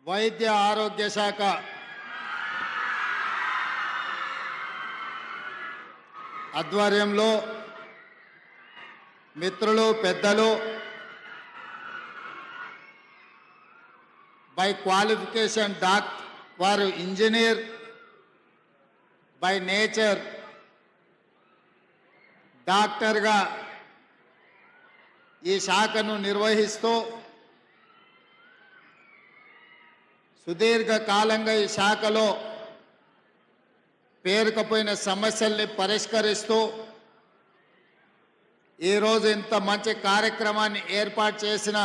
వైద్య ఆరోగ్య శాఖ ఆధ్వర్యంలో మిత్రులు పెద్దలు బై క్వాలిఫికేషన్ వారు ఇంజనీర్ బై నేచర్ డాక్టర్గా ఈ శాఖను నిర్వహిస్తూ సుదీర్ఘకాలంగా ఈ శాఖలో పేరుకుపోయిన సమస్యల్ని పరిష్కరిస్తూ ఈరోజు ఇంత మంచి కార్యక్రమాన్ని ఏర్పాటు చేసిన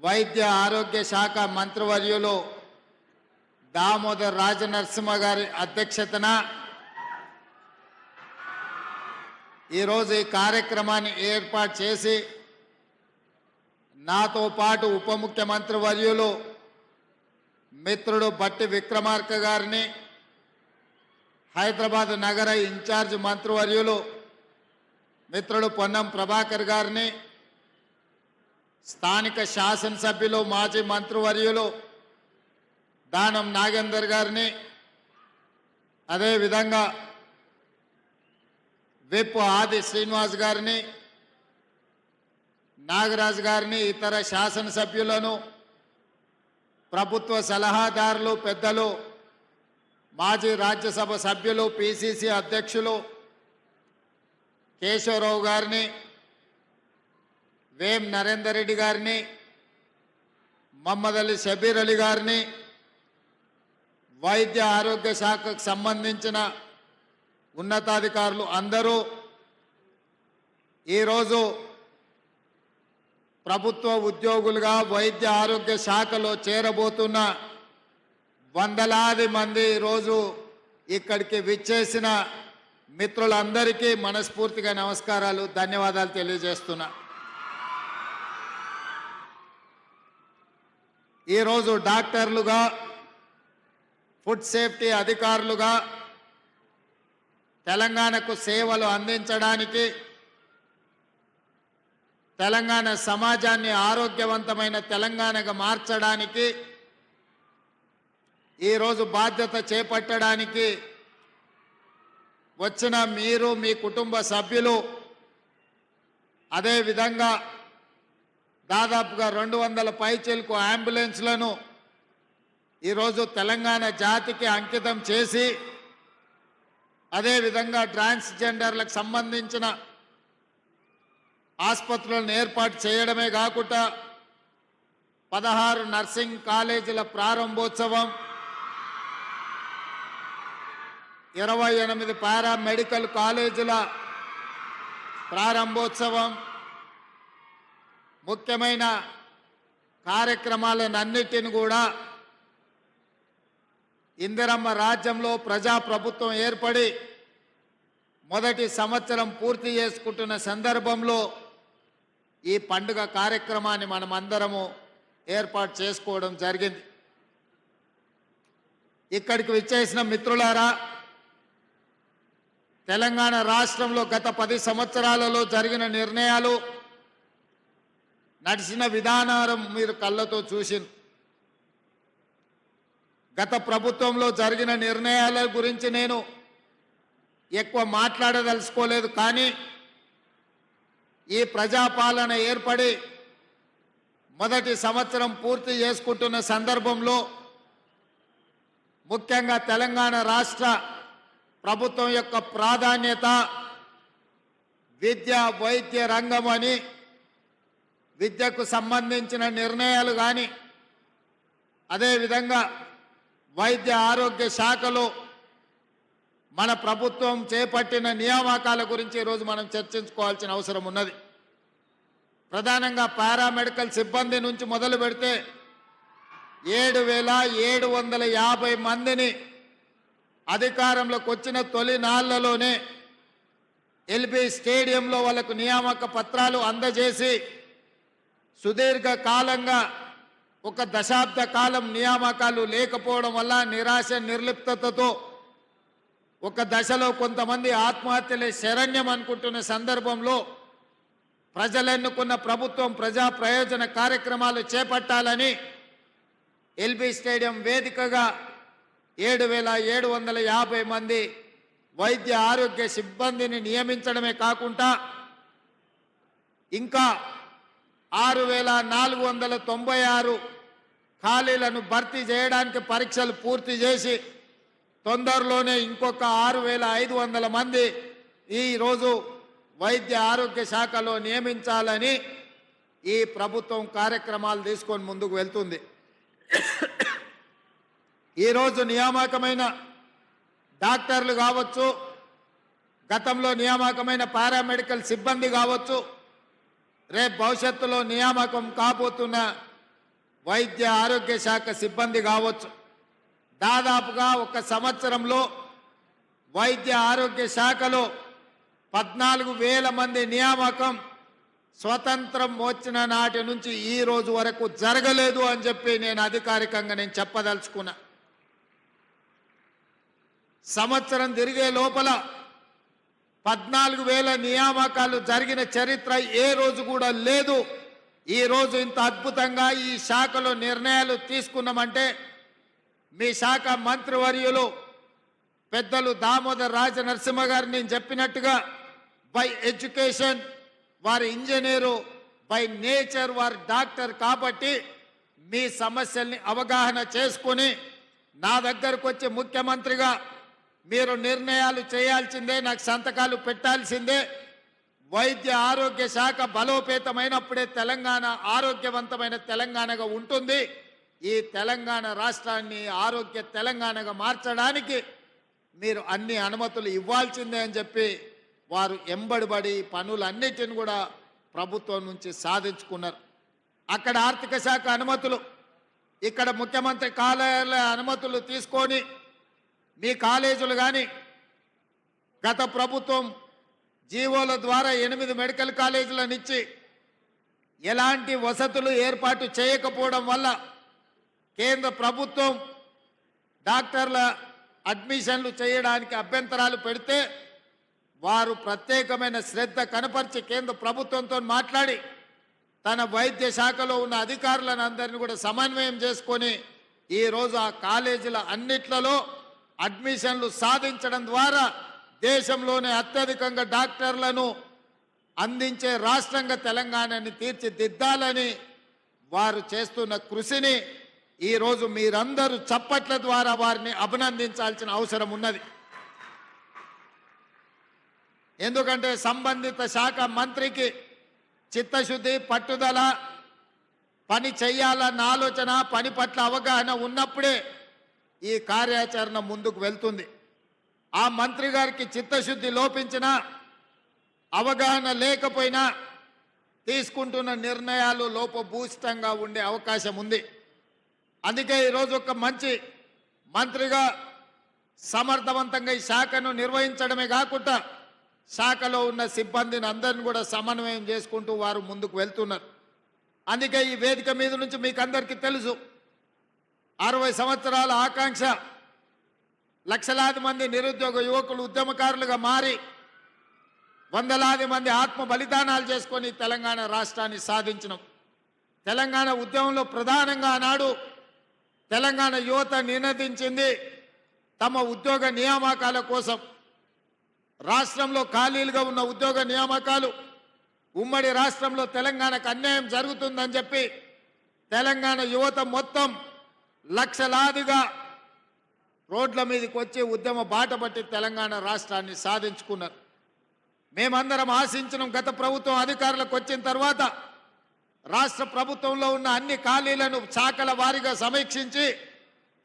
వైద్య ఆరోగ్య శాఖ మంత్రివర్యులు దామోదర్ రాజనరసింహ గారి అధ్యక్షతన ఈరోజు ఈ కార్యక్రమాన్ని ఏర్పాటు చేసి నాతో పాటు ఉప ముఖ్యమంత్రి వర్యులు మిత్రుడు బట్టి విక్రమార్క గారిని, హైదరాబాద్ నగర ఇన్ఛార్జ్ మంత్రివర్యులు మిత్రుడు పొన్నం ప్రభాకర్ గారిని, స్థానిక శాసనసభ్యులు మాజీ మంత్రివర్యులు దానం నాగేందర్ గారిని, అదేవిధంగా విప్ ఆది శ్రీనివాస్ గారిని, నాగరాజ్ గారిని, ఇతర శాసనసభ్యులను, ప్రభుత్వ సలహాదారులు పెద్దలు, మాజీ రాజ్యసభ సభ్యులు, పిసిసి అధ్యక్షులు కేశవరావు గారిని, వేం నరేందర్ రెడ్డి గారిని, మహమ్మద్ అలీ షబీర్ అలీ గారిని, వైద్య ఆరోగ్య శాఖకు సంబంధించిన ఉన్నతాధికారులు అందరూ ఈరోజు ప్రభుత్వ ఉద్యోగులుగా వైద్య ఆరోగ్య శాఖలో చేరబోతున్న వందలాది మంది ఈరోజు ఇక్కడికి విచ్చేసిన మిత్రులందరికీ మనస్ఫూర్తిగా నమస్కారాలు, ధన్యవాదాలు తెలియజేస్తున్నా. ఈరోజు డాక్టర్లుగా, ఫుడ్ సేఫ్టీ అధికారులుగా తెలంగాణకు సేవలు అందించడానికి, తెలంగాణ సమాజాన్ని ఆరోగ్యవంతమైన తెలంగాణగా మార్చడానికి, ఈరోజు బాధ్యత చేపట్టడానికి వచ్చిన మీరు, మీ కుటుంబ సభ్యులు, అదేవిధంగా దాదాపుగా 200 పైచిలకు అంబులెన్స్లను ఈరోజు తెలంగాణ జాతికి అంకితం చేసి, అదేవిధంగా ట్రాన్స్జెండర్లకు సంబంధించిన ఆసుపత్రులను ఏర్పాటు చేయడమే కాకుండా 16 నర్సింగ్ కాలేజీల ప్రారంభోత్సవం, 28 పారామెడికల్ కాలేజీల ప్రారంభోత్సవం, ముఖ్యమైన కార్యక్రమాలన్నిటిని కూడా ఇందిరమ్మ రాజ్యంలో ప్రజాప్రభుత్వం ఏర్పడి మొదటి సంవత్సరం పూర్తి చేసుకుంటున్న సందర్భంలో ఈ పండుగ కార్యక్రమాన్ని మనం అందరము ఏర్పాటు చేసుకోవడం జరిగింది. ఇక్కడికి విచ్చేసిన మిత్రులారా, తెలంగాణ రాష్ట్రంలో గత 10 సంవత్సరాలలో జరిగిన నిర్ణయాలు, నడిచిన విధానం మీరు కళ్ళతో చూసింది. గత ప్రభుత్వంలో జరిగిన నిర్ణయాల గురించి నేను ఎక్కువ మాట్లాడదలుచుకోలేదు. కానీ ఈ ప్రజాపాలన ఏర్పడి మొదటి సంవత్సరం పూర్తి చేసుకుంటున్న సందర్భంలో ముఖ్యంగా తెలంగాణ రాష్ట్ర ప్రభుత్వం యొక్క ప్రాధాన్యత విద్య, వైద్య రంగం అని, విద్యకు సంబంధించిన నిర్ణయాలు కానీ, అదేవిధంగా వైద్య ఆరోగ్య శాఖలో మన ప్రభుత్వం చేపట్టిన నియామకాల గురించి ఈరోజు మనం చర్చించుకోవాల్సిన అవసరం ఉన్నది. ప్రధానంగా పారామెడికల్ సిబ్బంది నుంచి మొదలు పెడితే 7,750 మందిని అధికారంలోకి వచ్చిన తొలి నాళ్లలోనే ఎల్బీ స్టేడియంలో వాళ్ళకు నియామక పత్రాలు అందజేసి సుదీర్ఘ కాలంగా ఒక దశాబ్ద కాలం నియామకాలు లేకపోవడం వల్ల నిరాశ నిర్లిప్తతతో ఒక దశలో కొంతమంది ఆత్మహత్యలే శరణ్యం అనుకుంటున్న సందర్భంలో ప్రజలెన్నుకున్న ప్రభుత్వం ప్రజా ప్రయోజన కార్యక్రమాలు చేపట్టాలని ఎల్బీ స్టేడియం వేదికగా 7,750 మంది వైద్య ఆరోగ్య సిబ్బందిని నియమించడమే కాకుండా ఇంకా 6,496 ఖాళీలను భర్తీ చేయడానికి పరీక్షలు పూర్తి చేసి తొందరలోనే ఇంకొక 6,500 మంది ఈరోజు వైద్య ఆరోగ్య శాఖలో నియమించాలని ఈ ప్రభుత్వం కార్యక్రమాలు తీసుకొని ముందుకు వెళ్తుంది. ఈరోజు నియామకమైన డాక్టర్లు కావచ్చు, గతంలో నియామకమైన పారామెడికల్ సిబ్బంది కావచ్చు, రేపు భవిష్యత్తులో నియామకం కాబోతున్న వైద్య ఆరోగ్య శాఖ సిబ్బంది కావచ్చు, దాదాపుగా ఒక సంవత్సరంలో వైద్య ఆరోగ్య శాఖలో 14,000 మంది నియామకం స్వతంత్రం వచ్చిన నాటి నుంచి ఈ రోజు వరకు జరగలేదు అని చెప్పి నేను అధికారికంగా చెప్పదలుచుకున్నా. సంవత్సరం తిరిగే లోపల 14,000 నియామకాలు జరిగిన చరిత్ర ఏ రోజు కూడా లేదు. ఈ రోజు ఇంత అద్భుతంగా ఈ శాఖలో నిర్ణయాలు తీసుకున్నామంటే మీ శాఖ మంత్రివర్యులు పెద్దలు దామోదర్ రాజ నరసింహ గారు నేను చెప్పినట్టుగా బై ఎడ్యుకేషన్ వారి ఇంజనీరు, బై నేచర్ వారి డాక్టర్ కాబట్టి మీ సమస్యల్ని అవగాహన చేసుకుని నా దగ్గరకు వచ్చి ముఖ్యమంత్రిగా మీరు నిర్ణయాలు చేయాల్సిందే, నాకు సంతకాలు పెట్టాల్సిందే. వైద్య ఆరోగ్య శాఖ బలోపేతమైనప్పుడే తెలంగాణ ఆరోగ్యవంతమైన తెలంగాణగా ఉంటుంది. ఈ తెలంగాణ రాష్ట్రాన్ని ఆరోగ్య తెలంగాణగా మార్చడానికి మీరు అన్ని అనుమతులు ఇవ్వాల్సిందే అని చెప్పి వారు ఎంబడిబడి పనులన్నిటిని కూడా ప్రభుత్వం నుంచి సాధించుకున్నారు. అక్కడ ఆర్థిక శాఖ అనుమతులు, ఇక్కడ ముఖ్యమంత్రి కార్యాలయ అనుమతులు తీసుకొని మీ కాలేజీలు కానీ గత ప్రభుత్వం జీవోల ద్వారా 8 మెడికల్ కాలేజీలను ఇచ్చి ఎలాంటి వసతులు ఏర్పాటు చేయకపోవడం వల్ల కేంద్ర ప్రభుత్వం డాక్టర్ల అడ్మిషన్లు చేయడానికి అభ్యంతరాలు పెడితే వారు ప్రత్యేకమైన శ్రద్ధ కనపరిచి కేంద్ర ప్రభుత్వంతో మాట్లాడి తన వైద్య శాఖలో ఉన్న అధికారులను అందరినీ కూడా సమన్వయం చేసుకొని ఈరోజు ఆ కాలేజీల అన్నిట్లలో అడ్మిషన్లు సాధించడం ద్వారా దేశంలోనే అత్యధికంగా డాక్టర్లను అందించే రాష్ట్రంగా తెలంగాణని తీర్చిదిద్దాలని వారు చేస్తున్న కృషిని ఈరోజు మీరందరూ చప్పట్ల ద్వారా వారిని అభినందించాల్సిన అవసరం ఉన్నది. ఎందుకంటే సంబంధిత శాఖ మంత్రికి చిత్తశుద్ధి, పట్టుదల, పని చెయ్యాలన్న ఆలోచన, పని పట్ల అవగాహన ఉన్నప్పుడే ఈ కార్యాచరణ ముందుకు వెళ్తుంది. ఆ మంత్రి గారికి చిత్తశుద్ధి లోపించినా, అవగాహన లేకపోయినా తీసుకుంటున్న నిర్ణయాలు లోపభూయిష్టంగా ఉండే అవకాశం ఉంది. అందుకే ఈరోజు ఒక మంచి మంత్రిగా సమర్థవంతంగా ఈ శాఖను నిర్వహించడమే కాకుండా శాఖలో ఉన్న సిబ్బందిని అందరిని కూడా సమన్వయం చేసుకుంటూ వారు ముందుకు వెళ్తున్నారు. అందుకే ఈ వేదిక మీద నుంచి మీకు అందరికీ తెలుసు, 60 సంవత్సరాల ఆకాంక్ష, లక్షలాది మంది నిరుద్యోగ యువకులు ఉద్యమకారులుగా మారి వందలాది మంది ఆత్మ బలిదానాలు చేసుకొని తెలంగాణ రాష్ట్రాన్ని సాధించినాం. తెలంగాణ ఉద్యమంలో ప్రధానంగా ఆనాడు తెలంగాణ యువత నినదించింది తమ ఉద్యోగ నియామకాల కోసం. రాష్ట్రంలో ఖాళీలుగా ఉన్న ఉద్యోగ నియామకాలు, ఉమ్మడి రాష్ట్రంలో తెలంగాణకు అన్యాయం జరుగుతుందని చెప్పి తెలంగాణ యువత మొత్తం లక్షలాదిగా రోడ్ల మీదకి వచ్చి ఉద్యమ బాట పట్టి తెలంగాణ రాష్ట్రాన్ని సాధించుకున్నారు. మేమందరం ఆశించిన గత ప్రభుత్వం అధికారులకు వచ్చిన తర్వాత రాష్ట్ర ప్రభుత్వంలో ఉన్న అన్ని ఖాళీలను శాఖల వారీగా సమీక్షించి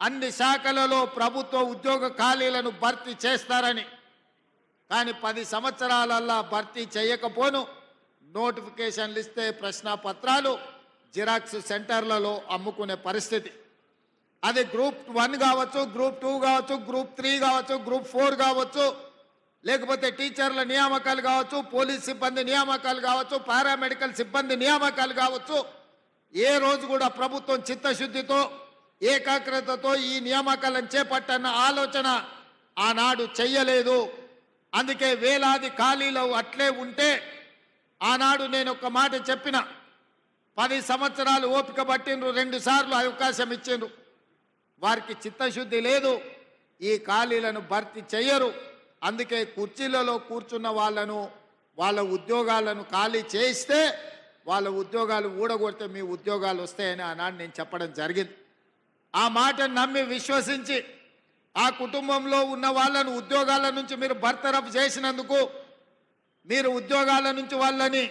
అన్ని శాఖలలో ప్రభుత్వ ఉద్యోగ ఖాళీలను భర్తీ చేస్తారని, కానీ 10 సంవత్సరాలల్లా భర్తీ చేయకపోను నోటిఫికేషన్లు ఇస్తే ప్రశ్నాపత్రాలు జిరాక్స్ సెంటర్లలో అమ్ముకునే పరిస్థితి. అది గ్రూప్ 1 కావచ్చు, గ్రూప్ 2 కావచ్చు, గ్రూప్ 3 కావచ్చు, గ్రూప్ 4 కావచ్చు, లేకపోతే టీచర్ల నియామకాలు కావచ్చు, పోలీస్ సిబ్బంది నియామకాలు కావచ్చు, పారామెడికల్ సిబ్బంది నియామకాలు కావచ్చు. ఏ రోజు కూడా ప్రభుత్వం చిత్తశుద్ధితో ఏకాగ్రతతో ఈ నియామకాలను చేపట్టన్న ఆలోచన ఆనాడు చెయ్యలేదు. అందుకే వేలాది ఖాళీలు అట్లే ఉంటే ఆనాడు నేను ఒక మాట చెప్పిన, 10 సంవత్సరాలు ఓపిక పట్టిండ్రు, 2 సార్లు అవకాశం ఇచ్చిండ్రు. వారికి చిత్తశుద్ధి లేదు, ఈ ఖాళీలను భర్తీ చెయ్యరు. అందుకే కుర్చీలలో కూర్చున్న వాళ్ళను, వాళ్ళ ఉద్యోగాలను ఖాళీ చేయిస్తే వాళ్ళ ఉద్యోగాలు ఊడగొడితే మీ ఉద్యోగాలు వస్తాయని ఆనాడు నేను చెప్పడం జరిగింది. ఆ మాటను నమ్మి విశ్వసించి ఆ కుటుంబంలో ఉన్న వాళ్ళను ఉద్యోగాల నుంచి మీరు బర్తరఫ్ చేసినందుకు, మీరు ఉద్యోగాల నుంచి వాళ్ళని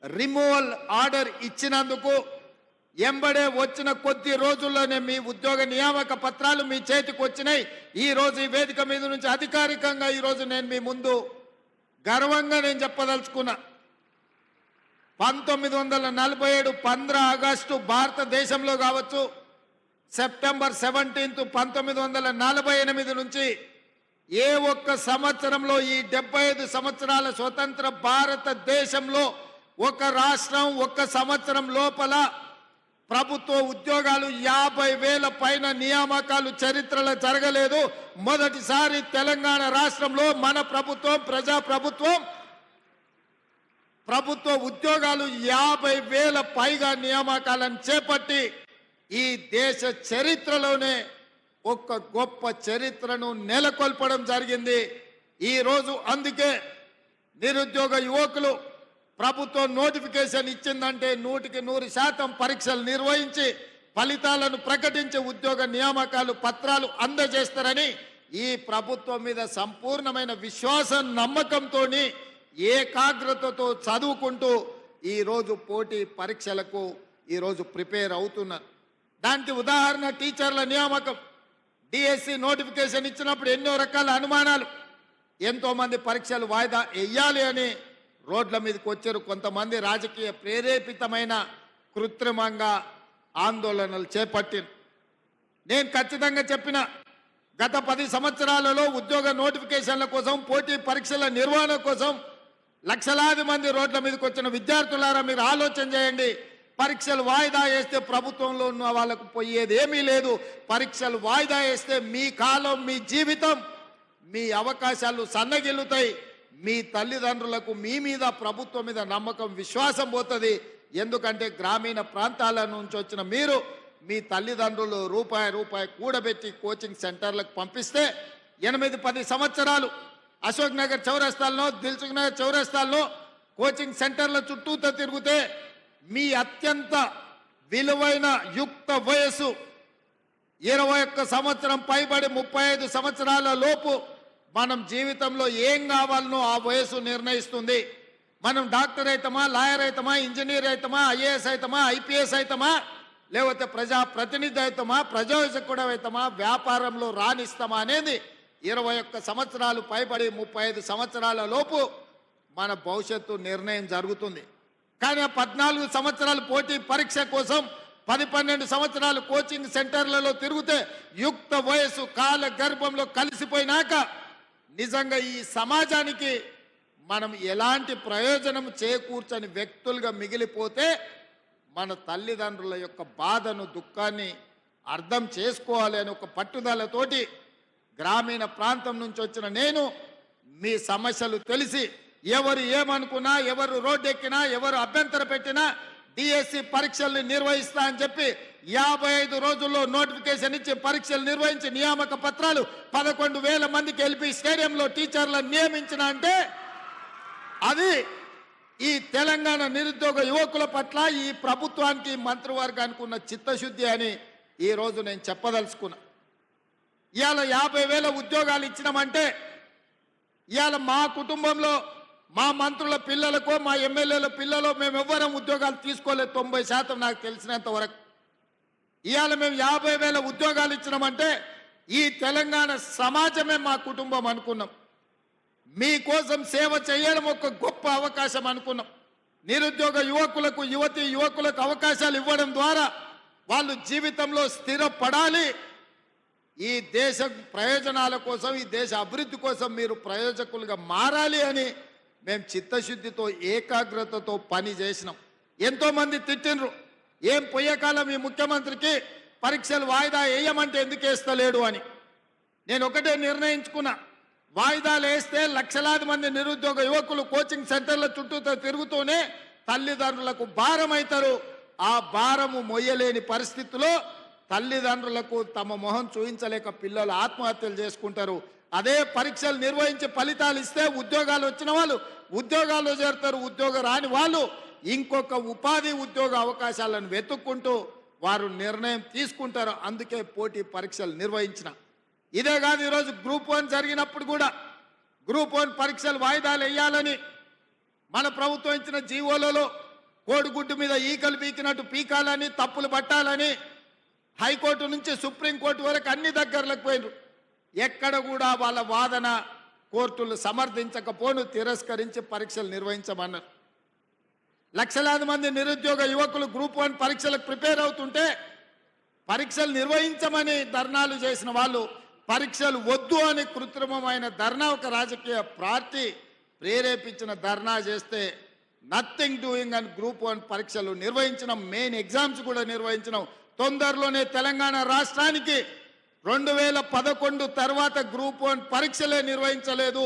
రిమూవల్ ఆర్డర్ ఇచ్చినందుకు ఎంబడే వచ్చిన కొద్ది రోజుల్లోనే మీ ఉద్యోగ నియామక పత్రాలు మీ చేతికి వచ్చినాయి. ఈ రోజు ఈ వేదిక మీద నుంచి అధికారికంగా ఈరోజు నేను మీ ముందు గర్వంగా నేను చెప్పదలుచుకున్నా. 1947 15 ఆగస్టు భారతదేశంలో కావచ్చు, సెప్టెంబర్ 17 1948 నుంచి ఏ ఒక్క సంవత్సరంలో ఈ 75 సంవత్సరాల స్వతంత్ర భారతదేశంలో ఒక రాష్ట్రం ఒక్క సంవత్సరం లోపల ప్రభుత్వ ఉద్యోగాలు 50,000 పైన నియామకాలు చరిత్రలో జరగలేదు. మొదటిసారి తెలంగాణ రాష్ట్రంలో మన ప్రభుత్వం, ప్రజాప్రభుత్వం, ప్రభుత్వ ఉద్యోగాలు 50,000 పైగా నియామకాలను చేపట్టి ఈ దేశ చరిత్రలోనే ఒక గొప్ప చరిత్రను నెలకొల్పడం జరిగింది. ఈరోజు అందుకే నిరుద్యోగ యువకులు ప్రభుత్వం నోటిఫికేషన్ ఇచ్చిందంటే 100% పరీక్షలు నిర్వహించి ఫలితాలను ప్రకటించి ఉద్యోగ నియామకాలు పత్రాలు అందజేస్తారని ఈ ప్రభుత్వం మీద సంపూర్ణమైన విశ్వాసం, నమ్మకంతో, ఏకాగ్రతతో చదువుకుంటూ ఈరోజు పోటీ పరీక్షలకు ఈరోజు ప్రిపేర్ అవుతున్నారు. దానికి ఉదాహరణ టీచర్ల నియామకం. డిఎస్సి నోటిఫికేషన్ ఇచ్చినప్పుడు ఎన్నో రకాల అనుమానాలు, ఎంతోమంది పరీక్షలు వాయిదా వేయాలి అని రోడ్ల మీదకి వచ్చారు. కొంతమంది రాజకీయ ప్రేరేపితమైన కృత్రిమంగా ఆందోళనలు చేపట్టిన. నేను ఖచ్చితంగా చెప్పిన, గత 10 సంవత్సరాలలో ఉద్యోగ నోటిఫికేషన్ల కోసం, పోటీ పరీక్షల నిర్వహణ కోసం లక్షలాది మంది రోడ్ల మీదకి వచ్చిన విద్యార్థులారా, మీరు ఆలోచన చేయండి. పరీక్షలు వాయిదా వేస్తే ప్రభుత్వంలో ఉన్న వాళ్ళకు పోయేది ఏమీ లేదు. పరీక్షలు వాయిదా వేస్తే మీ కాలం, మీ జీవితం, మీ అవకాశాలు సన్నగిల్లుతాయి. మీ తల్లిదండ్రులకు మీ మీద, ప్రభుత్వం మీద నమ్మకం, విశ్వాసం పోతుంది. ఎందుకంటే గ్రామీణ ప్రాంతాల నుంచి వచ్చిన మీరు మీ తల్లిదండ్రులు రూపాయి కూడబెట్టి కోచింగ్ సెంటర్లకు పంపిస్తే 8-10 సంవత్సరాలు అశోక్ నగర్ చౌరస్తాల్లో, దిల్సుఖ్ నగర్ చౌరస్తాల్లో కోచింగ్ సెంటర్ల చుట్టూతో తిరిగితే మీ అత్యంత విలువైన యుక్త వయసు 21 సంవత్సరం పైబడి 35 సంవత్సరాల లోపు మనం జీవితంలో ఏం కావాలనో ఆ వయసు నిర్ణయిస్తుంది. మనం డాక్టర్ అవుతామా, లాయర్ అవుతామా, ఇంజనీర్ అవుతామా, ఐఏఎస్ అవుతామా, ఐపీఎస్ అవుతామా, లేకపోతే ప్రజాప్రతినిధి అవుతామా, ప్రజాసేవకుడు అవుతామా, వ్యాపారంలో రాణిస్తామా అనేది 21 సంవత్సరాలు పైబడి 35 సంవత్సరాల లోపు మన భవిష్యత్తు నిర్ణయం జరుగుతుంది. కానీ 14 సంవత్సరాలు పోటీ పరీక్ష కోసం 10-12 సంవత్సరాలు కోచింగ్ సెంటర్లలో తిరిగితే యుక్త వయసు కాల గర్భంలో కలిసిపోయినాక నిజంగా ఈ సమాజానికి మనం ఎలాంటి ప్రయోజనం చేకూర్చని వ్యక్తులుగా మిగిలిపోతే మన తల్లిదండ్రుల యొక్క బాధను, దుఃఖాన్ని అర్థం చేసుకోవాలి అని ఒక పట్టుదలతోటి గ్రామీణ ప్రాంతం నుంచి వచ్చిన నేను మీ సమస్యలు తెలిసి ఎవరు ఏమనుకున్నా, ఎవరు రోడ్డెక్కినా, ఎవరు అభ్యంతర పెట్టినా డిఎస్సి పరీక్షల్ని నిర్వహిస్తా అని చెప్పి 55 రోజుల్లో నోటిఫికేషన్ ఇచ్చి పరీక్షలు నిర్వహించి నియామక పత్రాలు 11,000 మందికి ఎల్పి స్టేడియంలో టీచర్లను నియమించిన అంటే అది ఈ తెలంగాణ నిరుద్యోగ యువకుల పట్ల ఈ ప్రభుత్వానికి, మంత్రివర్గానికి ఉన్న చిత్తశుద్ధి అని ఈరోజు నేను చెప్పదలుచుకున్నా. ఇవాళ 50,000 ఉద్యోగాలు ఇచ్చినామంటే ఇవాళ మా కుటుంబంలో మా మంత్రుల పిల్లలకు, మా ఎమ్మెల్యేల పిల్లలు మేము ఎవ్వరం ఉద్యోగాలు తీసుకోలేదు. 90% నాకు తెలిసినంత వరకు. ఇవాళ మేము 50,000 ఉద్యోగాలు ఇచ్చినామంటే ఈ తెలంగాణ సమాజమే మా కుటుంబం అనుకున్నాం. మీకోసం సేవ చేయడం ఒక గొప్ప అవకాశం అనుకున్నాం. నిరుద్యోగ యువకులకు, యువకులకు అవకాశాలు ఇవ్వడం ద్వారా వాళ్ళు జీవితంలో స్థిరపడాలి. ఈ దేశ ప్రయోజనాల కోసం, ఈ దేశ అభివృద్ధి కోసం మీరు ప్రయోజకులుగా మారాలి అని మేము చిత్తశుద్ధితో, ఏకాగ్రతతో పని చేసినాం. ఎంతోమంది తిట్టిండ్రు, ఏం పొయ్యకాలం ఈ ముఖ్యమంత్రికి పరీక్షలు వాయిదా వేయమంటే ఎందుకు వేస్తలేడు అని. నేను ఒకటే నిర్ణయించుకున్నా, వాయిదాలు వేస్తే లక్షలాది మంది నిరుద్యోగ యువకులు కోచింగ్ సెంటర్ల చుట్టూతో తిరుగుతూనే తల్లిదండ్రులకు భారం అవుతారు. ఆ భారము మొయ్యలేని పరిస్థితిలో తల్లిదండ్రులకు తమ మొహం చూయించలేక పిల్లలు ఆత్మహత్యలు చేసుకుంటారు. అదే పరీక్షలు నిర్వహించి ఫలితాలు ఇస్తే ఉద్యోగాలు వచ్చిన వాళ్ళు ఉద్యోగాల్లో చేరుతారు. ఉద్యోగం రాని వాళ్ళు ఇంకొక ఉపాధి ఉద్యోగ అవకాశాలను వెతుక్కుంటూ వారు నిర్ణయం తీసుకుంటారు. అందుకే పోటీ పరీక్షలు నిర్వహించిన. ఇదే కాదు, ఈరోజు గ్రూప్ 1 జరిగినప్పుడు కూడా గ్రూప్ 1 పరీక్షలు వాయిదాలు వేయాలని మన ప్రభుత్వం ఇచ్చిన జీవోలలో కోడిగుడ్డు మీద ఈకలు పీకినట్టు పీకాలని, తప్పులు పట్టాలని హైకోర్టు నుంచి సుప్రీంకోర్టు వరకు అన్ని దగ్గరలకు పోయినారు. ఎక్కడ కూడా వాళ్ళ వాదన కోర్టులు సమర్థించకపోను తిరస్కరించి పరీక్షలు నిర్వహించమన్నారు. లక్షలాది మంది నిరుద్యోగ యువకులు గ్రూప్ 1 పరీక్షలకు ప్రిపేర్ అవుతుంటే పరీక్షలు నిర్వహించమని ధర్నాలు చేసిన వాళ్ళు పరీక్షలు వద్దు అని కృత్రిమమైన ధర్నా ఒక రాజకీయ పార్టీ ప్రేరేపించిన ధర్నా చేస్తే నథింగ్ డూయింగ్ అని గ్రూప్ 1 పరీక్షలు నిర్వహించడం, మెయిన్ ఎగ్జామ్స్ కూడా నిర్వహించడం. తొందరలోనే తెలంగాణ రాష్ట్రానికి 2011 తర్వాత గ్రూప్ 1 పరీక్షలే నిర్వహించలేదు.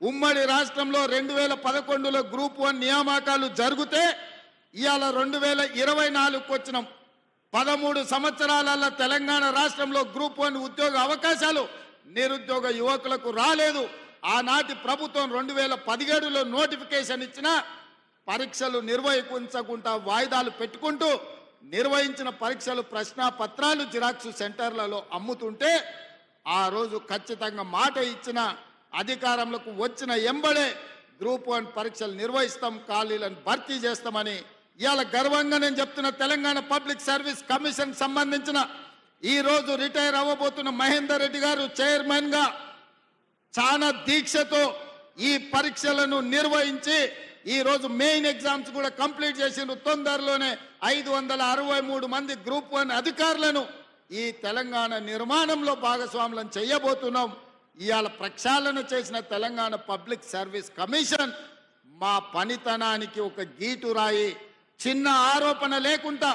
ఉమ్మడి రాష్ట్రంలో 2011లో గ్రూప్ 1 నియామకాలు జరిగితే ఇవాళ 2024కు వచ్చినాం. 13 సంవత్సరాల తెలంగాణ రాష్ట్రంలో గ్రూప్ 1 ఉద్యోగ అవకాశాలు నిరుద్యోగ యువకులకు రాలేదు. ఆనాటి ప్రభుత్వం 2017లో నోటిఫికేషన్ ఇచ్చిన పరీక్షలు నిర్వహించకుండా వాయిదాలు పెట్టుకుంటూ నిర్వహించిన పరీక్షలు ప్రశ్నాపత్రాలు జిరాక్స్ సెంటర్లలో అమ్ముతుంటే ఆ రోజు ఖచ్చితంగా మాట ఇచ్చిన అధికారంలోకి వచ్చిన ఎంబడే గ్రూప్ 1 పరీక్షలు నిర్వహిస్తాం, ఖాళీలను భర్తీ చేస్తామని ఇవాళ గర్వంగా నేను చెప్తున్న. తెలంగాణ పబ్లిక్ సర్వీస్ కమిషన్ సంబంధించిన ఈ రోజు రిటైర్ అవ్వబోతున్న మహేందర్ రెడ్డి గారు చైర్మన్గా చాలా దీక్షతో ఈ పరీక్షలను నిర్వహించి ఈ రోజు మెయిన్ ఎగ్జామ్స్ కూడా కంప్లీట్ చేసిండ్రు. తొందరలోనే 563 మంది గ్రూప్ 1 అధికారులను ఈ తెలంగాణ నిర్మాణంలో భాగస్వాములను చేయబోతున్నాం. ఇవాళ ప్రక్షాళన చేసిన తెలంగాణ పబ్లిక్ సర్వీస్ కమిషన్ మా పనితనానికి ఒక గీటురాయి. చిన్న ఆరోపణ లేకుండా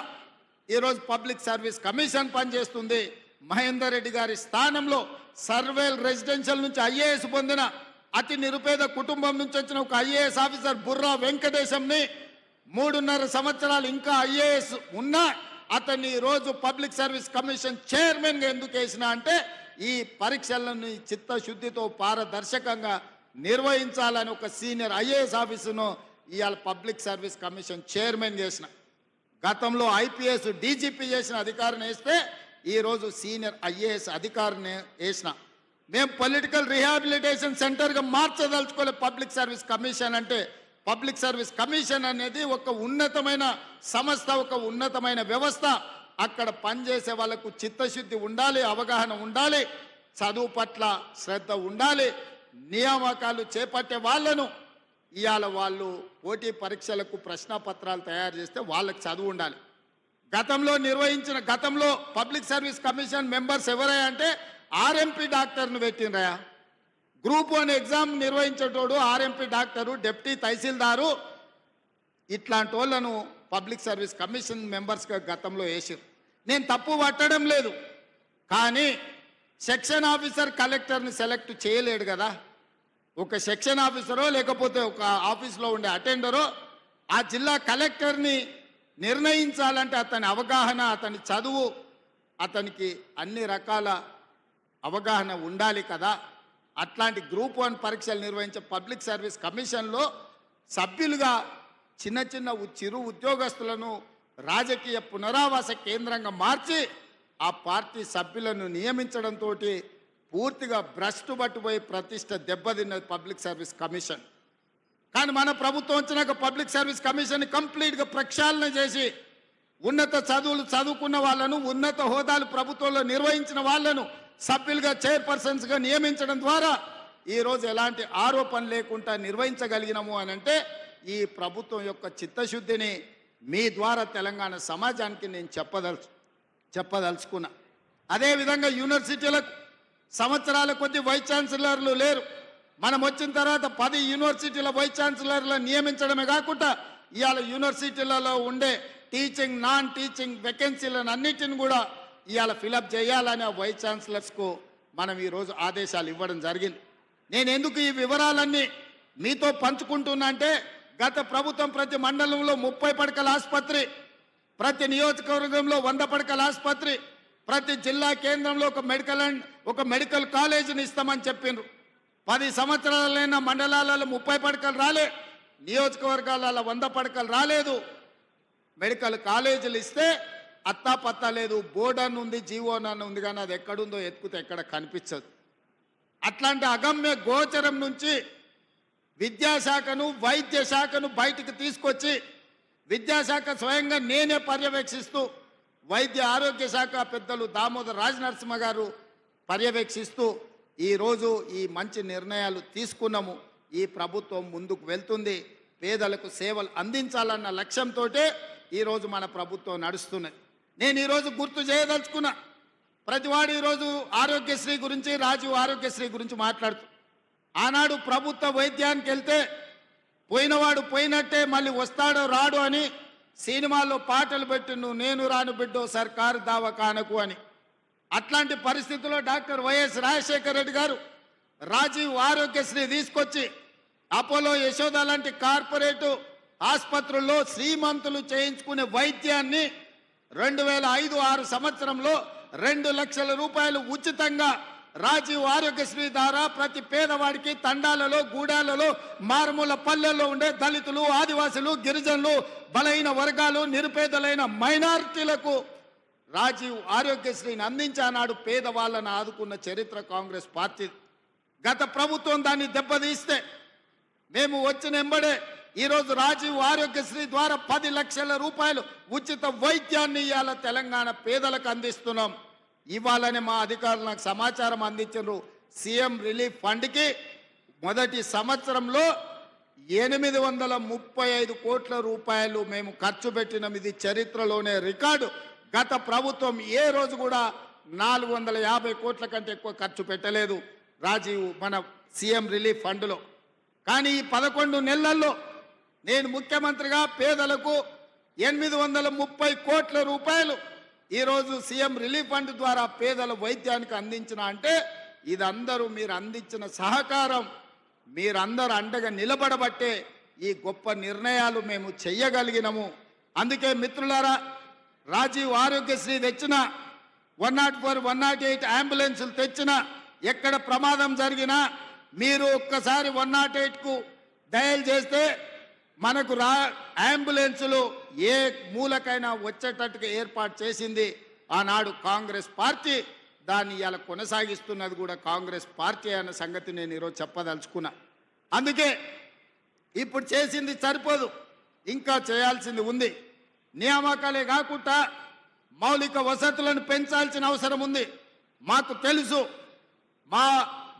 ఈరోజు పబ్లిక్ సర్వీస్ కమిషన్ పనిచేస్తుంది. మహేందర్ రెడ్డి గారి స్థానంలో సర్వేల్ రెసిడెన్షియల్ నుంచి ఐఏఎస్ పొందిన అతి నిరుపేద కుటుంబం నుంచి వచ్చిన ఒక ఐఏఎస్ ఆఫీసర్ బుర్రా వెంకటేశంని 3.5 సంవత్సరాలు ఇంకా ఐఏఎస్ ఉన్నా అతన్ని ఈరోజు పబ్లిక్ సర్వీస్ కమిషన్ చైర్మన్గా ఎందుకు వేసినా అంటే ఈ పరీక్షలను చిత్తశుద్ధితో పారదర్శకంగా నిర్వహించాలని ఒక సీనియర్ ఐఏఎస్ ఆఫీసును ఇవాళ పబ్లిక్ సర్వీస్ కమిషన్ చైర్మన్ చేసిన. గతంలో ఐపీఎస్ డీజీపీ చేసిన అధికారిని వేస్తే ఈరోజు సీనియర్ ఐఏఎస్ అధికారిని వేసిన. మేము పొలిటికల్ రీహాబిలిటేషన్ సెంటర్గా మార్చదలుచుకోలే పబ్లిక్ సర్వీస్ కమిషన్ అంటే. పబ్లిక్ సర్వీస్ కమిషన్ అనేది ఒక ఉన్నతమైన సంస్థ, ఒక ఉన్నతమైన వ్యవస్థ. అక్కడ పనిచేసే వాళ్ళకు చిత్తశుద్ధి ఉండాలి, అవగాహన ఉండాలి, చదువు పట్ల శ్రద్ధ ఉండాలి. నియామకాలు చేపట్టే వాళ్ళను ఇవాళ వాళ్ళు పోటీ పరీక్షలకు ప్రశ్నపత్రాలు తయారు చేస్తే వాళ్ళకి చదువు ఉండాలి. గతంలో పబ్లిక్ సర్వీస్ కమిషన్ మెంబర్స్ ఎవరయ్యా అంటే ఆర్ఎంపీ డాక్టర్ను పెట్టినరయా. గ్రూప్ 1 ఎగ్జామ్ నిర్వహించేటోడు ఆర్ఎంపీ డాక్టరు, డిప్యూటీ తహసీల్దారు, ఇట్లాంటి వాళ్ళను పబ్లిక్ సర్వీస్ కమిషన్ మెంబర్స్గా గతంలో వేసారు. నేను తప్పు పట్టడం లేదు, కానీ సెక్షన్ ఆఫీసర్ కలెక్టర్ని సెలెక్ట్ చేయలేడు కదా. ఒక సెక్షన్ ఆఫీసరో లేకపోతే ఒక ఆఫీస్లో ఉండే అటెండరో ఆ జిల్లా కలెక్టర్ని నిర్ణయించాలంటే అతని అవగాహన, అతని చదువు, అతనికి అన్ని రకాల అవగాహన ఉండాలి కదా. అట్లాంటి గ్రూప్ 1 పరీక్షలు నిర్వహించే పబ్లిక్ సర్వీస్ కమిషన్లో సభ్యులుగా చిన్న చిరు ఉద్యోగస్తులను రాజకీయ పునరావాస కేంద్రంగా మార్చి ఆ పార్టీ సభ్యులను నియమించడంతో పూర్తిగా భ్రష్టు పట్టుపోయి ప్రతిష్ట దెబ్బతిన్నది పబ్లిక్ సర్వీస్ కమిషన్. కానీ మన ప్రభుత్వం వచ్చినాక పబ్లిక్ సర్వీస్ కమిషన్ కంప్లీట్గా ప్రక్షాళన చేసి ఉన్నత చదువులు చదువుకున్న వాళ్ళను, ఉన్నత హోదాలు ప్రభుత్వంలో నిర్వహించిన వాళ్ళను సభ్యులుగా చైర్పర్సన్స్గా నియమించడం ద్వారా ఈరోజు ఎలాంటి ఆరోపణ లేకుండా నిర్వహించగలిగినాము అని అంటే ఈ ప్రభుత్వం యొక్క చిత్తశుద్ధిని మీ ద్వారా తెలంగాణ సమాజానికి నేను చెప్పదలుచుకున్నా. అదేవిధంగా యూనివర్సిటీలకు సంవత్సరాల కొద్ది వైస్ ఛాన్సలర్లు లేరు. మనం వచ్చిన తర్వాత 10 యూనివర్సిటీల వైస్ ఛాన్సలర్లను నియమించడమే కాకుండా ఇవాళ యూనివర్సిటీలలో ఉండే టీచింగ్, నాన్ టీచింగ్ వేకెన్సీలను అన్నిటిని కూడా ఇవాళ ఫిలప్ చేయాలని ఆ వైస్ ఛాన్సలర్స్కు మనం ఈరోజు ఆదేశాలు ఇవ్వడం జరిగింది. నేను ఎందుకు ఈ వివరాలన్నీ మీతో పంచుకుంటున్నా అంటే గత ప్రభుత్వం ప్రతి మండలంలో 30 పడకల ఆసుపత్రి, ప్రతి నియోజకవర్గంలో 100 పడకల ఆసుపత్రి, ప్రతి జిల్లా కేంద్రంలో ఒక మెడికల్ కాలేజీని ఇస్తామని చెప్పిండ్రు. 10 సంవత్సరాలైన మండలాలలో 30 పడకలు రాలే, నియోజకవర్గాలలో 100 పడకలు రాలేదు. మెడికల్ కాలేజీలు ఇస్తే అత్తాపత్తా లేదు. బోర్డన్ ఉంది, జీవోనన్ ఉంది, కానీ అది ఎక్కడుందో ఎత్తుకుతే ఎక్కడ కనిపించదు. అట్లాంటి అగమ్య గోచరం నుంచి విద్యాశాఖను, వైద్య శాఖను బయటికి తీసుకొచ్చి, విద్యాశాఖ స్వయంగా నేనే పర్యవేక్షిస్తూ, వైద్య ఆరోగ్య శాఖ పెద్దలు దామోదర్ రాజనరసింహ గారు పర్యవేక్షిస్తూ ఈరోజు ఈ మంచి నిర్ణయాలు తీసుకున్నాము. ఈ ప్రభుత్వం ముందుకు వెళ్తుంది. పేదలకు సేవలు అందించాలన్న లక్ష్యంతో ఈరోజు మన ప్రభుత్వం నడుస్తున్నది. నేను ఈరోజు గుర్తు చేయదలుచుకున్నా, ప్రతివాడు ఈరోజు ఆరోగ్యశ్రీ గురించి, రాజీవ్ ఆరోగ్యశ్రీ గురించి మాట్లాడుతూ, ఆనాడు ప్రభుత్వ వైద్యానికి వెళ్తే పోయినవాడు పోయినట్టే మళ్ళీ వస్తాడో రాడు అని సినిమాల్లో పాటలు పెట్టిను, నేను రాను బిడ్డో సర్కారు దవాఖానకు అని. అట్లాంటి పరిస్థితుల్లో డాక్టర్ వైఎస్ రాజశేఖర రెడ్డి గారు రాజీవ్ ఆరోగ్యశ్రీ తీసుకొచ్చి అపోలో, యశోద లాంటి కార్పొరేటు ఆసుపత్రుల్లో శ్రీమంతులు చేయించుకునే వైద్యాన్ని 2005-06 సంవత్సరంలో 2 లక్షల రూపాయలు ఉచితంగా రాజీవ్ ఆరోగ్యశ్రీ ద్వారా ప్రతి పేదవాడికి తండాలలో, గూడాలలో, మారుమూల పల్లెల్లో ఉండే దళితులు, ఆదివాసులు, గిరిజనులు, బలైన వర్గాలు, నిరుపేదలైన మైనారిటీలకు రాజీవ్ ఆరోగ్యశ్రీని అందించానాడు. పేదవాళ్ళను ఆదుకున్న చరిత్ర కాంగ్రెస్ పార్టీ. గత ప్రభుత్వం దాన్ని దెబ్బతీస్తే మేము వచ్చిన ఎంబడే ఈరోజు రాజీవ్ ఆరోగ్యశ్రీ ద్వారా 10 లక్షల రూపాయలు ఉచిత వైద్యాన్ని ఇవాళ తెలంగాణ పేదలకు అందిస్తున్నాం. ఇవాళనే మా అధికారులు నాకు సమాచారం అందించారు. సీఎం రిలీఫ్ ఫండ్కి మొదటి సంవత్సరంలో 835 కోట్ల రూపాయలు మేము ఖర్చు పెట్టినాం. ఇది చరిత్రలోనే రికార్డు. గత ప్రభుత్వం ఏ రోజు కూడా 450 కోట్ల కంటే ఎక్కువ ఖర్చు పెట్టలేదు రాజీవ్ మన సీఎం రిలీఫ్ ఫండ్లో. కానీ ఈ 11 నెలల్లో నేను ముఖ్యమంత్రిగా పేదలకు 830 కోట్ల రూపాయలు ఈరోజు సీఎం రిలీఫ్ ఫండ్ ద్వారా పేదల వైద్యానికి అందించిన అంటే ఇదందరూ మీరు అందించిన సహకారం, మీరందరూ అండగా నిలబడబట్టే ఈ గొప్ప నిర్ణయాలు మేము చెయ్యగలిగినము. అందుకే మిత్రులారా, రాజీవ్ ఆరోగ్యశ్రీ తెచ్చిన 104, 108 అంబులెన్సులు తెచ్చిన, ఎక్కడ ప్రమాదం జరిగినా మీరు ఒక్కసారి 108కు డయల్ చేస్తే మనకు అంబులెన్సులు ఏ మూలకైనా వచ్చేటట్టుగా ఏర్పాటు చేసింది ఆనాడు కాంగ్రెస్ పార్టీ. దాన్ని ఇలా కొనసాగిస్తున్నది కూడా కాంగ్రెస్ పార్టీ అన్న సంగతి నేను ఈరోజు చెప్పదలుచుకున్నా. అందుకే ఇప్పుడు చేసింది సరిపోదు, ఇంకా చేయాల్సింది ఉంది. నియామకాలే కాకుండా మౌలిక వసతులను పెంచాల్సిన అవసరం ఉంది. మాకు తెలుసు, మా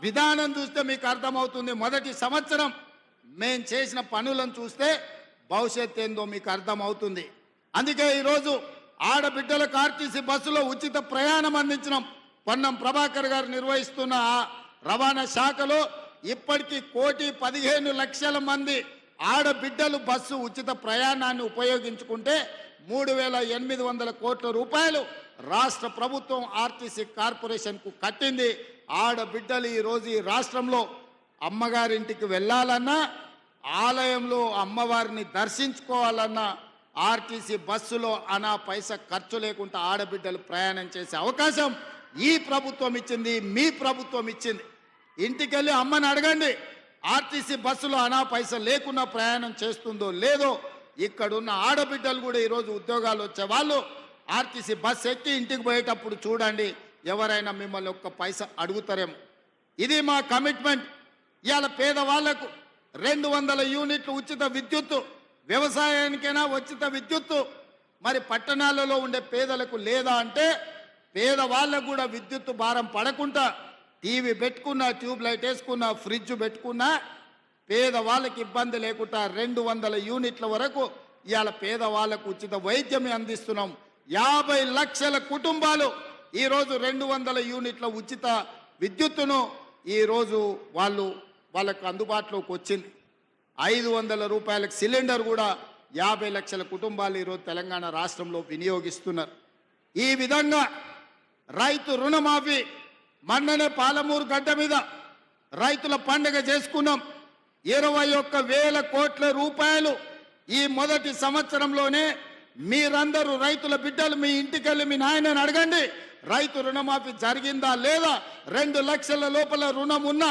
విధానం చూస్తే మీకు అర్థమవుతుంది. మొదటి సంవత్సరం మేము చేసిన పనులను చూస్తే భవిష్యత్ ఏందో మీకు అర్థమవుతుంది. అందుకే ఈరోజు ఆడబిడ్డలకు ఆర్టీసీ బస్సులో ఉచిత ప్రయాణం అందించినాం. పొన్నం ప్రభాకర్ గారు నిర్వహిస్తున్న రవాణా శాఖలో ఇప్పటికీ 1,15,00,000 మంది ఆడబిడ్డలు బస్సు ఉచిత ప్రయాణాన్ని ఉపయోగించుకుంటే 3,800 కోట్ల రూపాయలు రాష్ట్ర ప్రభుత్వం ఆర్టీసీ కార్పొరేషన్కు కట్టింది. ఆడబిడ్డలు ఈరోజు ఈ రాష్ట్రంలో అమ్మగారింటికి వెళ్ళాలన్నా, ఆలయంలో అమ్మవారిని దర్శించుకోవాలన్నా ఆర్టీసీ బస్సులో అనా పైసా ఖర్చు లేకుండా ఆడబిడ్డలు ప్రయాణం చేసే అవకాశం ఈ ప్రభుత్వం ఇచ్చింది, మీ ప్రభుత్వం ఇచ్చింది. ఇంటికెళ్ళి అమ్మని అడగండి, ఆర్టీసీ బస్సులో అనా పైసా లేకుండా ప్రయాణం చేస్తుందో లేదో. ఇక్కడున్న ఆడబిడ్డలు కూడా ఈరోజు ఉద్యోగాలు వచ్చే వాళ్ళు ఆర్టీసీ బస్సు ఎక్కి ఇంటికి పోయేటప్పుడు చూడండి, ఎవరైనా మిమ్మల్ని ఒక్క పైసా అడుగుతారేమో. ఇది మా కమిట్మెంట్. ఇవాళ పేదవాళ్లకు 200 యూనిట్లు ఉచిత విద్యుత్తు, వ్యవసాయానికైనా ఉచిత విద్యుత్తు. మరి పట్టణాలలో ఉండే పేదలకు లేదా అంటే పేదవాళ్ళకు కూడా విద్యుత్తు భారం పడకుండా టీవీ పెట్టుకున్నా, ట్యూబ్ లైట్ వేసుకున్నా, ఫ్రిడ్జ్ పెట్టుకున్నా పేదవాళ్ళకి ఇబ్బంది లేకుండా 200 యూనిట్ల వరకు ఇవాళ పేదవాళ్ళకు ఉచిత వైద్యం అందిస్తున్నాం. 50 లక్షల కుటుంబాలు ఈరోజు 200 యూనిట్ల ఉచిత విద్యుత్తును ఈరోజు వాళ్ళకు అందుబాటులోకి వచ్చింది. 500 రూపాయలకు సిలిండర్ కూడా 50 లక్షల కుటుంబాలు ఈరోజు తెలంగాణ రాష్ట్రంలో వినియోగిస్తున్నారు. ఈ విధంగా రైతు రుణమాఫీ మొన్ననే పాలమూరు గడ్డ మీద రైతుల పండుగ చేసుకున్నాం. 21,000 కోట్ల రూపాయలు ఈ మొదటి సంవత్సరంలోనే మీరందరూ రైతుల బిడ్డలు మీ ఇంటికెళ్ళి మీ నాయనని అడగండి, రైతు రుణమాఫీ జరిగిందా లేదా. 2 లక్షల లోపల రుణం ఉన్న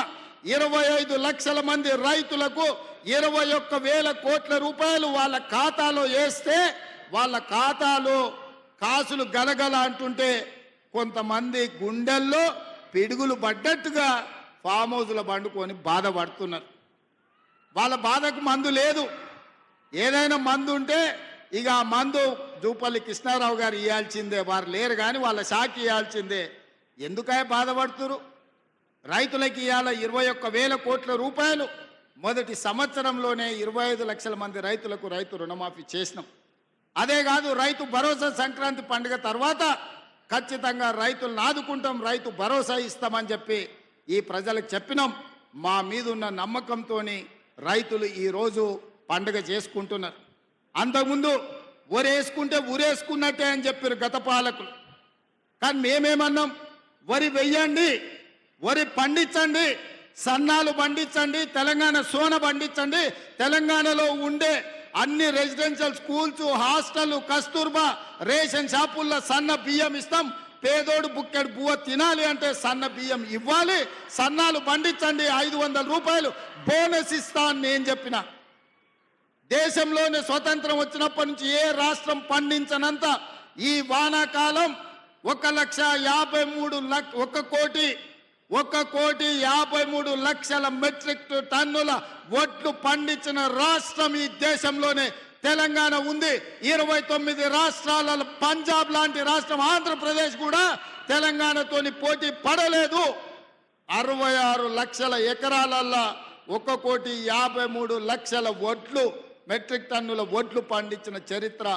25 లక్షల మంది రైతులకు 21,000 కోట్ల రూపాయలు వాళ్ళ ఖాతాలో వేస్తే వాళ్ళ ఖాతాలో కాసులు గలగల అంటుంటే కొంతమంది గుండెల్లో పిడుగులు పడ్డట్టుగా ఫామ్ హౌస్లో పండుకొని బాధపడుతున్నారు. వాళ్ళ బాధకు మందు లేదు. ఏదైనా మందు ఉంటే ఇక ఆ మందు జూపల్లి కృష్ణారావు గారు ఇవ్వాల్సిందే, వారు లేరు కానీ వాళ్ళ శాఖ ఇవ్వాల్సిందే. ఎందుకై బాధపడుతురు? రైతులకి ఇవాళ 21,000 కోట్ల రూపాయలు మొదటి సంవత్సరంలోనే 25 లక్షల మంది రైతులకు రైతు రుణమాఫీ చేసినాం. అదే కాదు, రైతు భరోసా సంక్రాంతి పండుగ తర్వాత ఖచ్చితంగా రైతులను ఆదుకుంటాం, రైతు భరోసా ఇస్తామని చెప్పి ఈ ప్రజలకు చెప్పినాం. మా మీద ఉన్న నమ్మకంతో రైతులు ఈరోజు పండుగ చేసుకుంటున్నారు. అంతకుముందు వరేసుకుంటే ఊరేసుకున్నట్టే అని చెప్పారు గత పాలకులు. కానీ మేమేమన్నాం, వరి వెయ్యండి, వరి పండించండి, సన్నాలు పండించండి, తెలంగాణ సోన పండించండి, తెలంగాణలో ఉండే అన్ని residential schools, hostel, Kasturba ration షాపుల్లో సన్న బియ్యం ఇస్తాం. పేదోడు బుక్కెడు బువ్వ తినాలి అంటే సన్న బియ్యం ఇవ్వాలి, సన్నాలు పండించండి, 500 రూపాయలు బోనస్ ఇస్తా అని నేను చెప్పిన. దేశంలోనే స్వతంత్రం వచ్చినప్పటి నుంచి ఏ రాష్ట్రం పండించనంత ఈ వానాకాలం 1,53,00,000 మెట్రిక్ టన్నుల వడ్లు పండించిన రాష్ట్రం ఈ దేశంలోనే తెలంగాణ ఉంది. 29 రాష్ట్రాలలో పంజాబ్ లాంటి రాష్ట్రం ఆంధ్రప్రదేశ్ కూడా తెలంగాణతోని పోటీ పడలేదు. 66 లక్షల ఎకరాలల్లో 1,53,00,000 వడ్లు మెట్రిక్ టన్నుల వడ్లు పండించిన చరిత్ర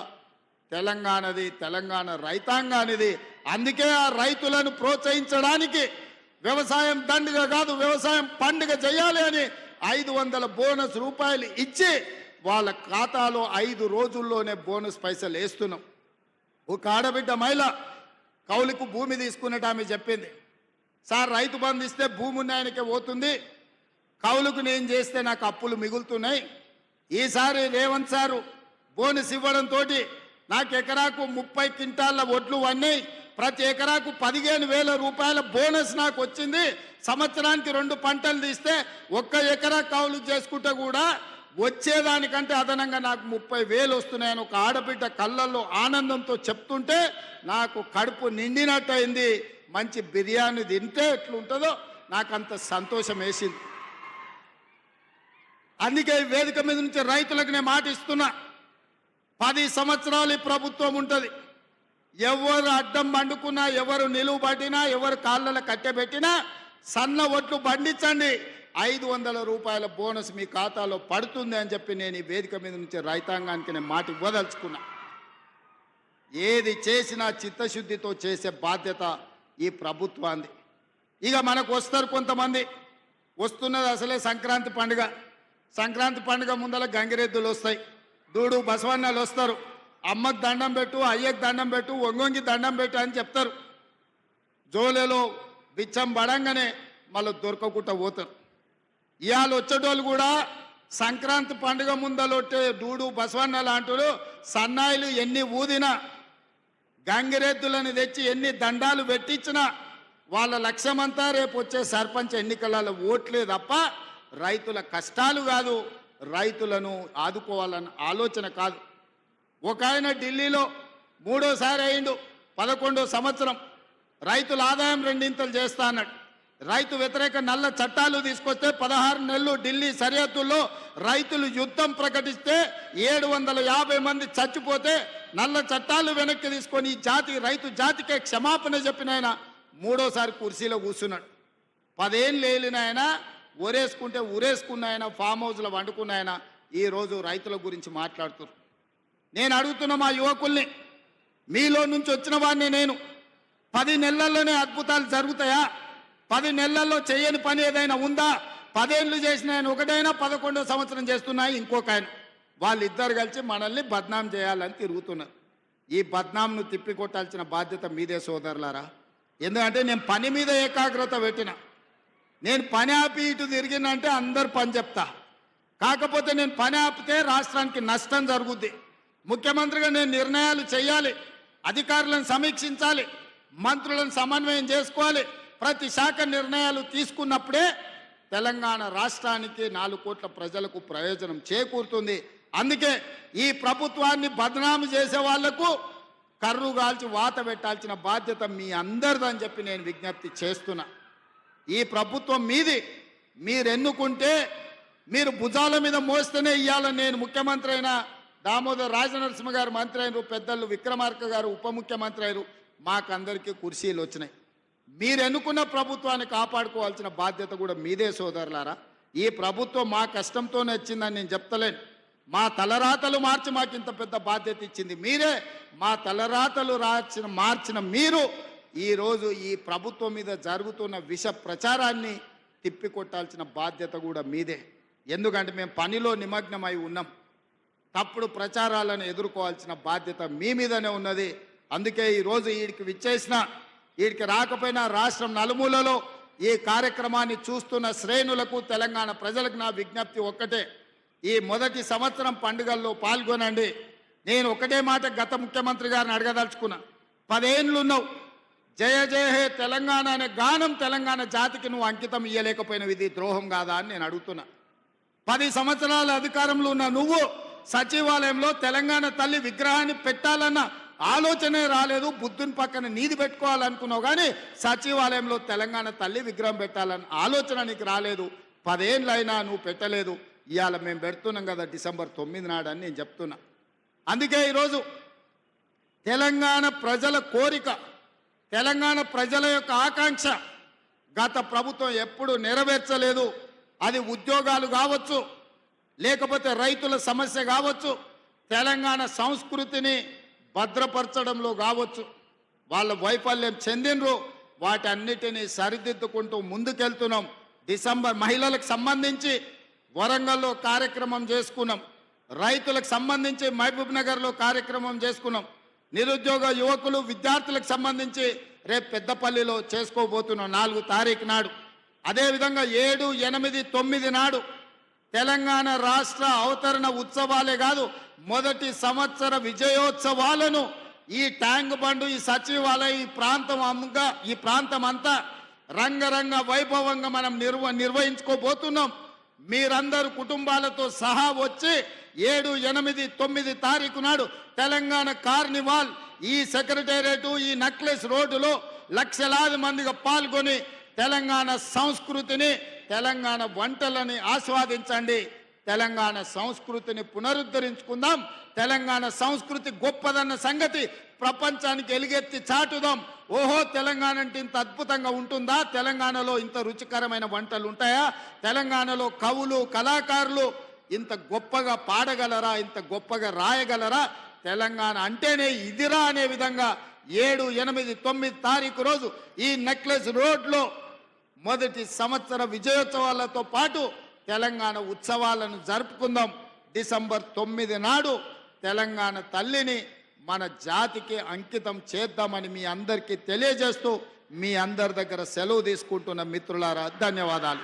తెలంగాణది, తెలంగాణ రైతాంగానిది. అందుకే ఆ రైతులను ప్రోత్సహించడానికి వ్యవసాయం దండుగ కాదు, వ్యవసాయం పండుగ చేయాలి అని 500 బోనస్ రూపాయలు ఇచ్చి వాళ్ళ ఖాతాలో 5 రోజుల్లోనే బోనస్ పైసలు వేస్తున్నాం. ఒక ఆడబిడ్డ మహిళ కౌలుకు భూమి తీసుకున్నట్టు ఆమె చెప్పింది, సార్ రైతు బంధు ఇస్తే భూమి ఉన్న ఆయనకే పోతుంది, కౌలుకు నేను చేస్తే నాకు అప్పులు మిగులుతున్నాయి. ఈసారి రేవంత్ సారు బోనస్ ఇవ్వడంతో నాకు ఎకరాకు 30 క్వింటాళ్ళ వడ్లు వన్నాయి, ప్రతి ఎకరాకు 15,000 రూపాయల బోనస్ నాకు వచ్చింది. సంవత్సరానికి 2 పంటలు తీస్తే 1 ఎకరా కౌలు చేసుకుంటే కూడా వచ్చేదానికంటే అదనంగా నాకు 30,000 వస్తున్నాయని ఒక ఆడబిడ్డ కళ్ళల్లో ఆనందంతో చెప్తుంటే నాకు కడుపు నిండినట్టయింది. మంచి బిర్యానీ తింటే ఎట్లుంటుందో నాకు అంత సంతోషం వేసింది. అందుకే ఈ వేదిక మీద నుంచి రైతులకు నేను మాట ఇస్తున్నా, 10 సంవత్సరాలు ఈ ప్రభుత్వం ఉంటుంది. ఎవరు అడ్డం పండుకున్నా, ఎవరు నిలువు పట్టినా, ఎవరు కాళ్ళలో కట్టెబెట్టినా సన్న ఒట్లు పండించండి, 500 రూపాయల బోనస్ మీ ఖాతాలో పడుతుంది అని చెప్పి నేను ఈ వేదిక మీద నుంచి రైతాంగానికి నేను మాట ఇవ్వదలుచుకున్నా. ఏది చేసినా చిత్తశుద్ధితో చేసే బాధ్యత ఈ ప్రభుత్వాన్ని. ఇక మనకు వస్తారు కొంతమంది, వస్తున్నది అసలే సంక్రాంతి పండుగ. సంక్రాంతి పండుగ ముందర గంగిరెద్దులు వస్తాయి, దూడు బసవన్నలు వస్తారు, అమ్మకు దండం పెట్టు, అయ్యకు దండం పెట్టు, ఒంగొంగి దండం పెట్టు అని చెప్తారు. జోలేలో బిచ్చం పడంగానే మళ్ళీ దొరకకుండా పోతారు. ఇవాళ వచ్చేటోళ్ళు కూడా సంక్రాంతి పండుగ ముందలొట్టే దూడు బసవన్న లాంటి సన్నాయిలు ఎన్ని ఊదినా, గంగిరెద్దులను తెచ్చి ఎన్ని దండాలు పెట్టించినా వాళ్ళ లక్ష్యమంతా రేపు వచ్చే సర్పంచ్ ఎన్నికలలో ఓట్లే తప్ప రైతుల కష్టాలు కాదు, రైతులను ఆదుకోవాలన్న ఆలోచన కాదు. ఒక ఆయన ఢిల్లీలో 3వ అయిండు, 11వ సంవత్సరం రైతుల ఆదాయం 2 చేస్తా అన్నాడు. రైతు వ్యతిరేక నల్ల చట్టాలు తీసుకొస్తే 16 నెలలు ఢిల్లీ సరిహద్దుల్లో రైతులు యుద్ధం ప్రకటిస్తే 750 మంది చచ్చిపోతే నల్ల చట్టాలు వెనక్కి తీసుకొని ఈ రైతు జాతికే క్షమాపణ చెప్పిన ఆయన 3వసారి కుర్చీలో కూర్చున్నాడు. 10 ఏళ్ళు లేలిన ఆయన ఊరేసుకుంటే ఊరేసుకున్న ఆయన, ఫామ్ హౌస్లో వండుకున్న ఆయన ఈరోజు రైతుల గురించి మాట్లాడుతున్నారు. నేను అడుగుతున్న మా యువకుల్ని, మీలో నుంచి వచ్చిన వాడిని నేను, 10 నెలల్లోనే అద్భుతాలు జరుగుతాయా? 10 నెలల్లో చేయని పని ఏదైనా ఉందా? 10 ఏళ్ళు చేసిన ఆయన ఒకటైనా 11వ సంవత్సరం చేస్తున్నాయి ఇంకొక ఆయన. వాళ్ళిద్దరు కలిసి మనల్ని బద్నాం చేయాలని తిరుగుతున్నారు. ఈ బద్నాంను తిప్పికొట్టాల్సిన బాధ్యత మీదే సోదరులారా. ఎందుకంటే నేను పని మీద ఏకాగ్రత పెట్టిన, నేను పని ఆపి ఇటు తిరిగినంటే అందరు పని చెప్తా. కాకపోతే నేను పని ఆపితే రాష్ట్రానికి నష్టం జరుగుద్ది. ముఖ్యమంత్రిగా నేను నిర్ణయాలు చేయాలి, అధికారులను సమీక్షించాలి, మంత్రులను సమన్వయం చేసుకోవాలి. ప్రతి శాఖ నిర్ణయాలు తీసుకున్నప్పుడే తెలంగాణ రాష్ట్రానికి 4 కోట్ల ప్రజలకు ప్రయోజనం చేకూరుతుంది. అందుకే ఈ ప్రభుత్వాన్ని బదనాము చేసే వాళ్లకు కర్రు గాల్చి వాత పెట్టాల్సిన బాధ్యత మీ అందరిదని చెప్పి నేను విజ్ఞప్తి చేస్తున్నా. ఈ ప్రభుత్వం మీది, మీరు ఎన్నుకుంటే మీరు భుజాల మీద మోస్తేనే ఇవ్వాలని నేను ముఖ్యమంత్రి అయినా, దామోదర్ రాజనరసింహ గారు మంత్రి అయినరు, పెద్దలు విక్రమార్క గారు ఉప ముఖ్యమంత్రి అయినరు, మాకందరికీ కుర్చీలు వచ్చినాయి. మీరు ఎన్నుకున్న ప్రభుత్వాన్ని కాపాడుకోవాల్సిన బాధ్యత కూడా మీదే సోదరులారా. ఈ ప్రభుత్వం మా కష్టంతోనే వచ్చిందని నేను చెప్తలేను. మా తలరాతలు మార్చి మాకు ఇంత పెద్ద బాధ్యత ఇచ్చింది మీరే. మా తలరాతలు మార్చిన మీరు ఈరోజు ఈ ప్రభుత్వం మీద జరుగుతున్న విష ప్రచారాన్ని తిప్పికొట్టాల్సిన బాధ్యత కూడా మీదే. ఎందుకంటే మేము పనిలో నిమగ్నమై ఉన్నాం. తప్పుడు ప్రచారాలను ఎదుర్కోవాల్సిన బాధ్యత మీ మీదనే ఉన్నది. అందుకే ఈరోజు వీడికి రాకపోయినా రాష్ట్రం నలుమూలలో ఈ కార్యక్రమాన్ని చూస్తున్న శ్రేణులకు, తెలంగాణ ప్రజలకు నా విజ్ఞప్తి ఒక్కటే, ఈ మొదటి సంవత్సరం పండుగల్లో పాల్గొనండి. నేను ఒకటే మాట గత ముఖ్యమంత్రి గారిని అడగదలుచుకున్నా. 10 ఏళ్ళు ఉన్నావు, జయ జయ హే తెలంగాణ అనే గానం తెలంగాణ జాతికి నువ్వు అంకితం ఇయ్యలేకపోయినవి, ఇది ద్రోహం కాదా అని నేను అడుగుతున్నా. 10 సంవత్సరాల అధికారంలో ఉన్న నువ్వు సచివాలయంలో తెలంగాణ తల్లి విగ్రహాన్ని పెట్టాలన్న ఆలోచనే రాలేదు. బుద్ధుని పక్కన నీది పెట్టుకోవాలనుకున్నావు, కానీ సచివాలయంలో తెలంగాణ తల్లి విగ్రహం పెట్టాలన్న ఆలోచన నీకు రాలేదు. 10 ఏళ్ళైనా నువ్వు పెట్టలేదు. ఇవాళ మేము పెడుతున్నాం కదా డిసెంబర్ 9 నాడు అని నేను చెప్తున్నా. అందుకే ఈరోజు తెలంగాణ ప్రజల కోరిక, తెలంగాణ ప్రజల యొక్క ఆకాంక్ష గత ప్రభుత్వం ఎప్పుడు నెరవేర్చలేదు. అది ఉద్యోగాలు కావచ్చు, లేకపోతే రైతుల సమస్య కావచ్చు, తెలంగాణ సంస్కృతిని భద్రపరచడంలో కావచ్చు, వాళ్ళ వైఫల్యం చెందినరు. వాటన్నిటినీ సరిదిద్దుకుంటూ ముందుకెళ్తున్నాం. డిసెంబర్ మహిళలకు సంబంధించి వరంగల్లో కార్యక్రమం చేసుకున్నాం. రైతులకు సంబంధించి మహబూబ్ నగర్లో కార్యక్రమం చేసుకున్నాం. నిరుద్యోగ యువకులు విద్యార్థులకు సంబంధించి రేపు పెద్దపల్లిలో చేసుకోబోతున్నాం 4 తారీఖు నాడు. అదేవిధంగా 7, 8, 9 నాడు తెలంగాణ రాష్ట్ర అవతరణ ఉత్సవాలే కాదు, మొదటి సంవత్సర విజయోత్సవాలను ఈ ట్యాంక్ బండు, ఈ సచివాలయం, ఈ ప్రాంతం అంతా రంగరంగ వైభవంగా మనం నిర్వహించుకోబోతున్నాం. మీరందరూ కుటుంబాలతో సహా వచ్చి 7, 8, 9 తారీఖు నాడు తెలంగాణ కార్నివాల్ ఈ సెక్రటేరియట్, ఈ నెక్లెస్ రోడ్డులో లక్షలాది మందిగా పాల్గొని తెలంగాణ సంస్కృతిని, తెలంగాణ వంటలని ఆస్వాదించండి. తెలంగాణ సంస్కృతిని పునరుద్ధరించుకుందాం. తెలంగాణ సంస్కృతి గొప్పదన్న సంగతి ప్రపంచానికి ఎలుగెత్తి చాటుదాం. ఓహో, తెలంగాణ అంటే ఇంత అద్భుతంగా ఉంటుందా? తెలంగాణలో ఇంత రుచికరమైన వంటలు ఉంటాయా? తెలంగాణలో కవులు, కళాకారులు ఇంత గొప్పగా పాడగలరా? ఇంత గొప్పగా రాయగలరా? తెలంగాణ అంటేనే ఇదిరా అనే విధంగా 7, 8, 9 తారీఖు రోజు ఈ నెక్లెస్ రోడ్లో మొదటి సంవత్సర విజయోత్సవాలతో పాటు తెలంగాణ ఉత్సవాలను జరుపుకుందాం. డిసెంబర్ 9 నాడు తెలంగాణ తల్లిని మన జాతికి అంకితం చేద్దామని మీ అందరికీ తెలియజేస్తూ మీ అందరి దగ్గర సెలవు తీసుకుంటున్న మిత్రులారా, ధన్యవాదాలు.